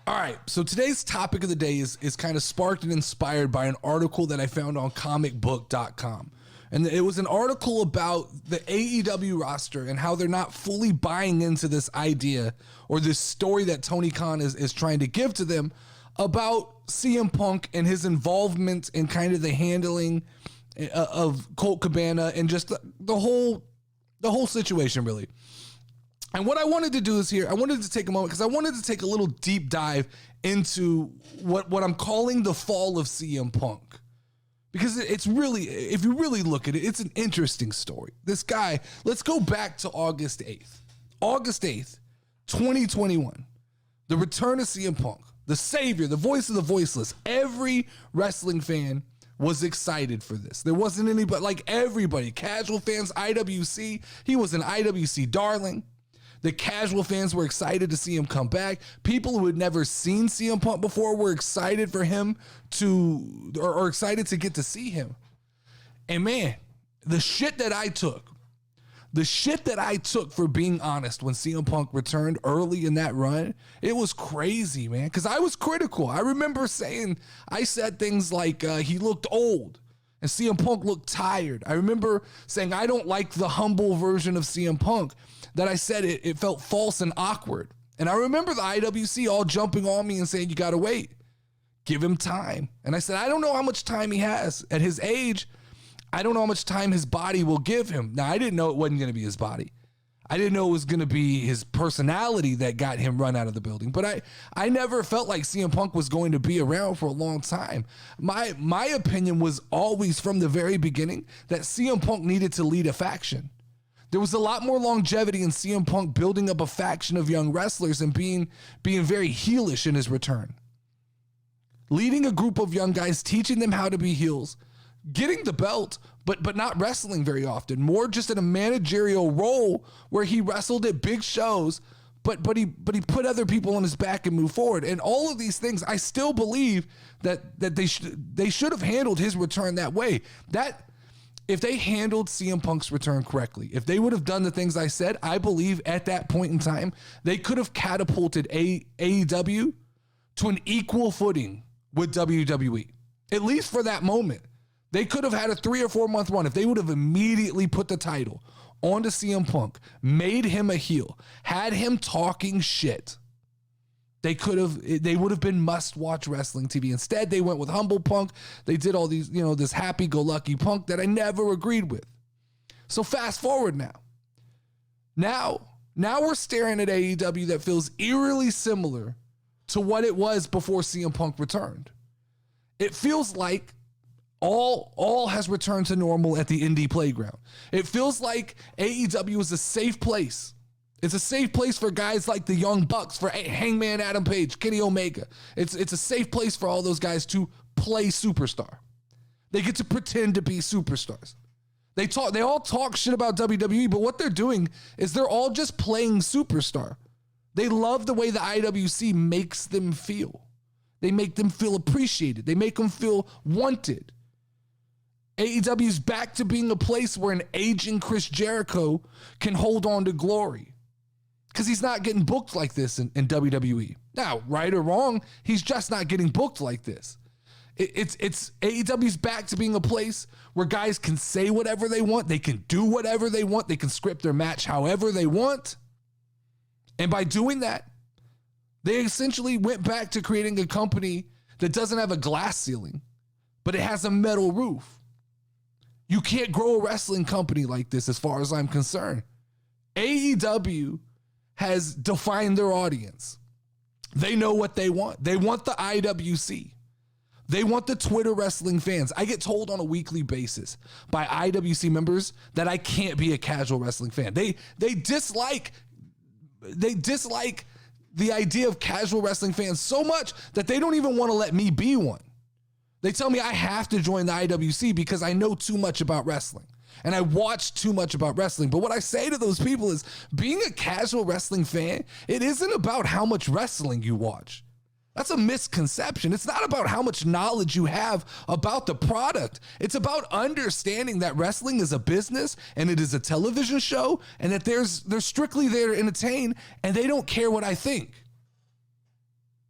All right, so today's topic of the day is kind of sparked and inspired by an article that I found on comicbook.com. And it was an article about the AEW roster and how they're not fully buying into this idea or this story that Tony Khan is trying to give to them about CM Punk and his involvement in kind of the handling of Colt Cabana and just the whole situation, really. And what I wanted to do is I wanted to take a moment because I wanted to take a little deep dive into what I'm calling the fall of CM Punk. Because it's really, if you really look at it, it's an interesting story. This guy, let's go back to August 8th. August 8th, 2021. The return of CM Punk, the savior, the voice of the voiceless. Every wrestling fan was excited for this. There wasn't anybody, like everybody, casual fans, IWC, he was an IWC darling. The casual fans were excited to see him come back. People who had never seen CM Punk before were excited for him or excited to get to see him. And man, the shit that I took for being honest when CM Punk returned early in that run, it was crazy, man, because I was critical. I remember I said things like he looked old and CM Punk looked tired. I remember saying I don't like the humble version of CM Punk, that I said it felt false and awkward. And I remember the IWC all jumping on me and saying, you got to wait. Give him time. And I said, I don't know how much time he has. At his age, I don't know how much time his body will give him. Now, I didn't know it wasn't going to be his body. I didn't know it was going to be his personality that got him run out of the building. But I never felt like CM Punk was going to be around for a long time. My opinion was always from the very beginning that CM Punk needed to lead a faction. There was a lot more longevity in CM Punk building up a faction of young wrestlers and being very heelish in his return. Leading a group of young guys, teaching them how to be heels, getting the belt, but not wrestling very often. More just in a managerial role where he wrestled at big shows, but he put other people on his back and moved forward. And all of these things, I still believe that they should have handled his return that way. If they handled CM Punk's return correctly, if they would have done the things I said, I believe at that point in time, they could have catapulted AEW to an equal footing with WWE, at least for that moment. They could have had a 3 or 4 month run if they would have immediately put the title onto CM Punk, made him a heel, had him talking shit. They would have been must-watch wrestling TV. Instead, they went with humble Punk. They did all these, this happy-go-lucky Punk that I never agreed with. So fast forward now. Now we're staring at AEW that feels eerily similar to what it was before CM Punk returned. It feels like all has returned to normal at the indie playground. It feels like AEW is a safe place. It's a safe place for guys like the Young Bucks, for Hangman Adam Page, Kenny Omega. It's a safe place for all those guys to play superstar. They get to pretend to be superstars. They all talk shit about WWE, but what they're doing is they're all just playing superstar. They love the way the IWC makes them feel. They make them feel appreciated. They make them feel wanted. AEW's back to being a place where an aging Chris Jericho can hold on to glory. Because he's not getting booked like this in WWE. Now, right or wrong, he's just not getting booked like this. It's AEW's back to being a place where guys can say whatever they want. They can do whatever they want. They can script their match however they want. And by doing that, they essentially went back to creating a company that doesn't have a glass ceiling, but it has a metal roof. You can't grow a wrestling company like this as far as I'm concerned. AEW has defined their audience. They know what they want. They want the IWC. They want the Twitter wrestling fans. I get told on a weekly basis by IWC members that I can't be a casual wrestling fan. They dislike the idea of casual wrestling fans so much that they don't even want to let me be one. They tell me I have to join the IWC because I know too much about wrestling. And I watch too much about wrestling. But what I say to those people is, being a casual wrestling fan, it isn't about how much wrestling you watch. That's a misconception. It's not about how much knowledge you have about the product. It's about understanding that wrestling is a business and it is a television show and that they're strictly there to entertain and they don't care what I think.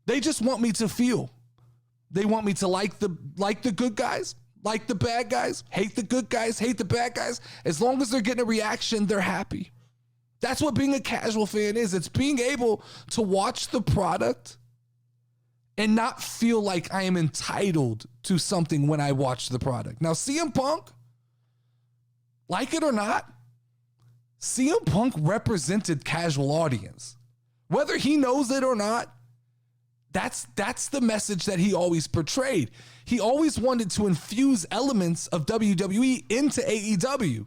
They just want me to feel. They want me to like the good guys, like the bad guys, hate the good guys, hate the bad guys. As long as they're getting a reaction, they're happy. That's what being a casual fan is. It's being able to watch the product and not feel like I am entitled to something when I watch the product. Now, CM Punk, like it or not, CM Punk represented casual audience. Whether he knows it or not, that's the message that he always portrayed. He always wanted to infuse elements of WWE into AEW.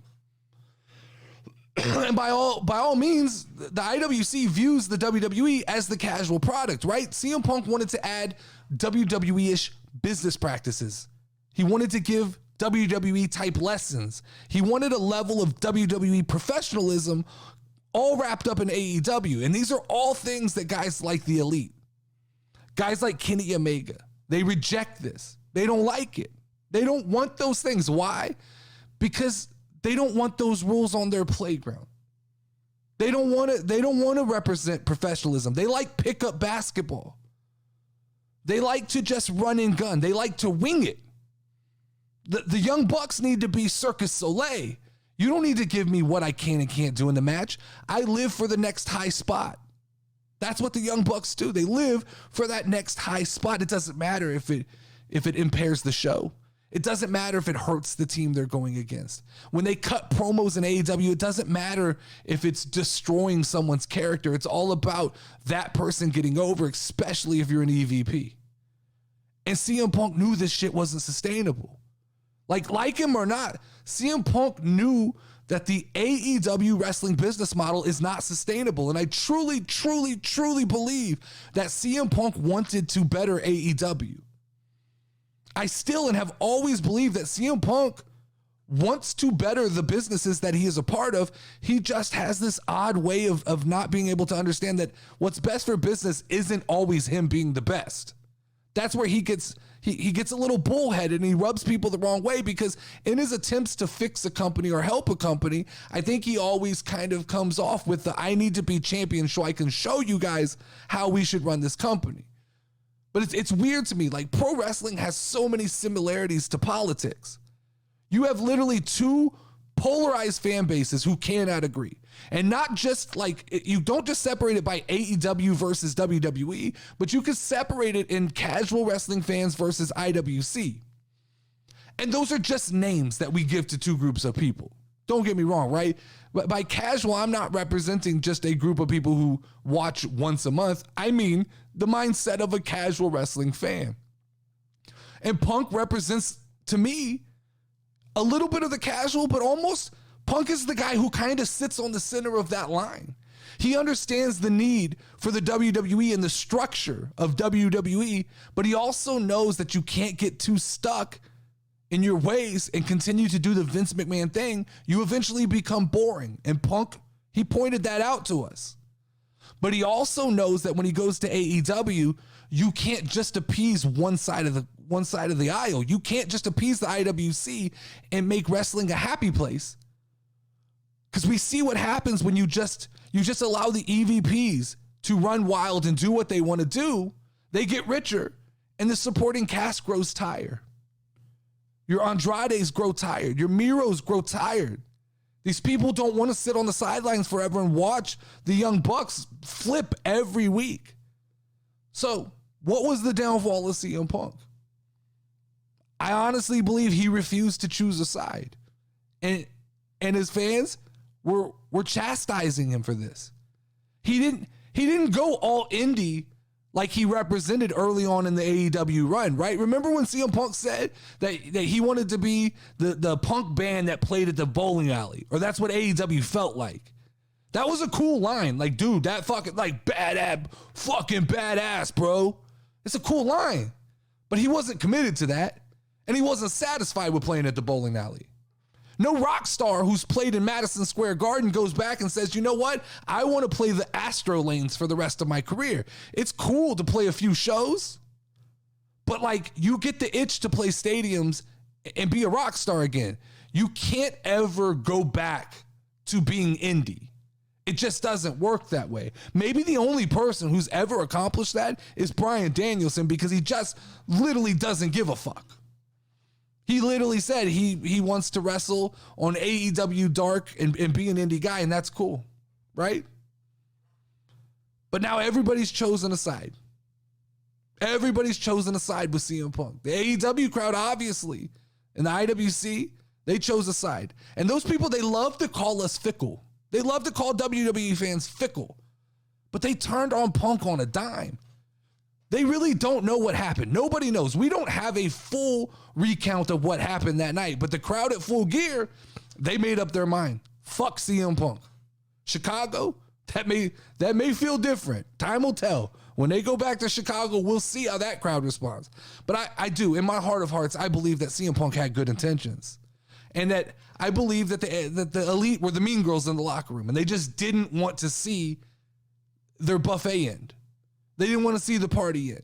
And by all means, the IWC views the WWE as the casual product, right? CM Punk wanted to add WWE-ish business practices. He wanted to give WWE type lessons. He wanted a level of WWE professionalism all wrapped up in AEW. And these are all things that guys like the Elite, guys like Kenny Omega, they reject this. They don't like it. They don't want those things. Why? Because they don't want those rules on their playground. They don't want to represent professionalism. They like pickup basketball. They like to just run and gun. They like to wing it. The Young Bucks need to be Circus Soleil. You don't need to give me what I can and can't do in the match. I live for the next high spot. That's what the Young Bucks do. They live for that next high spot. It doesn't matter if it impairs the show. It doesn't matter if it hurts the team they're going against. When they cut promos in AEW, it doesn't matter if it's destroying someone's character. It's all about that person getting over, especially if you're an EVP. And CM Punk knew this shit wasn't sustainable. Like him or not, CM Punk knew that the AEW wrestling business model is not sustainable. And I truly, truly, truly believe that CM Punk wanted to better AEW. I still and have always believed that CM Punk wants to better the businesses that he is a part of. He just has this odd way of not being able to understand that what's best for business isn't always him being the best. That's where he gets a little bullheaded and he rubs people the wrong way, because in his attempts to fix a company or help a company, I think he always kind of comes off with the I need to be champion so I can show you guys how we should run this company. But it's weird to me. Like, pro wrestling has so many similarities to politics. You have literally two polarized fan bases who cannot agree. And not just like, you don't just separate it by AEW versus WWE, but you can separate it in casual wrestling fans versus IWC. And those are just names that we give to two groups of people. Don't get me wrong, right? But by casual, I'm not representing just a group of people who watch once a month. I mean the mindset of a casual wrestling fan. And Punk represents, to me, a little bit of the casual, but almost Punk is the guy who kind of sits on the center of that line. He understands the need for the WWE and the structure of WWE, but he also knows that you can't get too stuck in your ways and continue to do the Vince McMahon thing. You eventually become boring. And Punk, he pointed that out to us. But he also knows that when he goes to AEW, you can't just appease one side of the aisle. You can't just appease the IWC and make wrestling a happy place. Because we see what happens when you just allow the EVPs to run wild and do what they want to do. They get richer and the supporting cast grows tired. Your Andrades grow tired. Your Miros grow tired. These people don't want to sit on the sidelines forever and watch the Young Bucks flip every week. So what was the downfall of CM Punk? I honestly believe he refused to choose a side. And his fans were chastising him for this. He didn't go all indie like he represented early on in the AEW run, right? Remember when CM Punk said that he wanted to be the punk band that played at the bowling alley, or that's what AEW felt like. That was a cool line. Like, dude, that fucking fucking badass, bro. It's a cool line. But he wasn't committed to that, and he wasn't satisfied with playing at the bowling alley. No rock star who's played in Madison Square Garden goes back and says, you know what? I want to play the Astro lanes for the rest of my career. It's cool to play a few shows, but like, you get the itch to play stadiums and be a rock star again. You can't ever go back to being indie. It just doesn't work that way. Maybe the only person who's ever accomplished that is Bryan Danielson, because he just literally doesn't give a fuck. He literally said he wants to wrestle on AEW Dark and be an indie guy, and that's cool, right? But now everybody's chosen a side. Everybody's chosen a side with CM Punk. The AEW crowd, obviously, and the IWC, they chose a side. And those people, they love to call us fickle. They love to call WWE fans fickle. But they turned on Punk on a dime. They really don't know what happened. Nobody knows. We don't have a full recount of what happened that night. But the crowd at Full Gear, they made up their mind. Fuck CM Punk. Chicago, that may feel different. Time will tell. When they go back to Chicago, we'll see how that crowd responds. But I do, in my heart of hearts, I believe that CM Punk had good intentions. And that I believe that the elite were the mean girls in the locker room. And they just didn't want to see their buffet end. They didn't want to see the party end.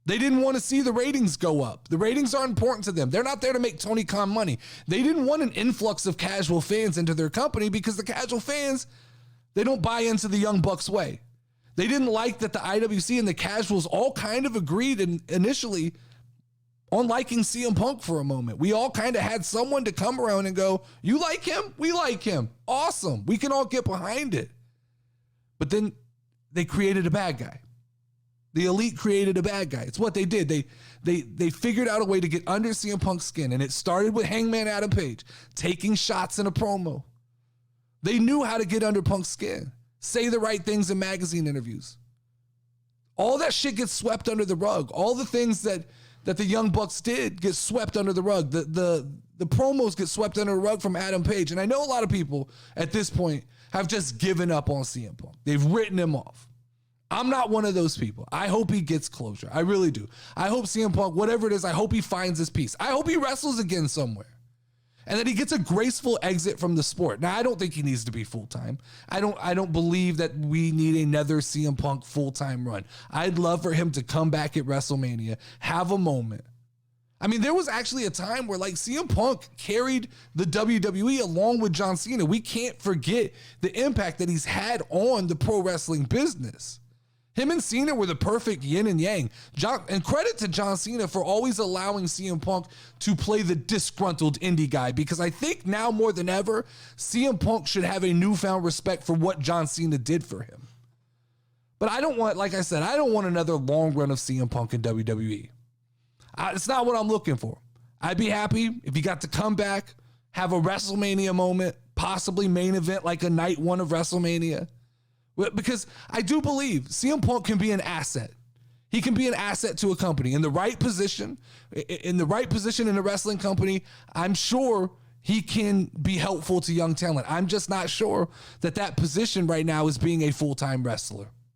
They didn't want to see the ratings go up. The ratings are important to them. They're not there to make Tony Khan money. They didn't want an influx of casual fans into their company, because the casual fans, they don't buy into the Young Bucks way. They didn't like that the IWC and the casuals all kind of agreed initially on liking CM Punk for a moment. We all kind of had someone to come around and go, you like him? We like him. Awesome. We can all get behind it. But then they created a bad guy. The elite created a bad guy. It's what they did. They figured out a way to get under CM Punk's skin, and it started with Hangman Adam Page taking shots in a promo. They knew how to get under Punk's skin, say the right things in magazine interviews. All that shit gets swept under the rug. All the things that the Young Bucks did get swept under the rug. The promos get swept under the rug from Adam Page. And I know a lot of people at this point have just given up on CM Punk. They've written him off. I'm not one of those people. I hope he gets closure. I really do. I hope CM Punk, whatever it is, I hope he finds his peace. I hope he wrestles again somewhere. And that he gets a graceful exit from the sport. Now, I don't think he needs to be full-time. I don't believe that we need another CM Punk full-time run. I'd love for him to come back at WrestleMania, have a moment. I mean, there was actually a time where like CM Punk carried the WWE along with John Cena. We can't forget the impact that he's had on the pro wrestling business. Him and Cena were the perfect yin and yang. And credit to John Cena for always allowing CM Punk to play the disgruntled indie guy, because I think now more than ever, CM Punk should have a newfound respect for what John Cena did for him. But I don't want, like I said, I don't want another long run of CM Punk in WWE. It's not what I'm looking for. I'd be happy if he got to come back, have a WrestleMania moment, possibly main event like a night one of WrestleMania. Because I do believe CM Punk can be an asset. He can be an asset to a company in the right position, in a wrestling company. I'm sure he can be helpful to young talent. I'm just not sure that position right now is being a full-time wrestler.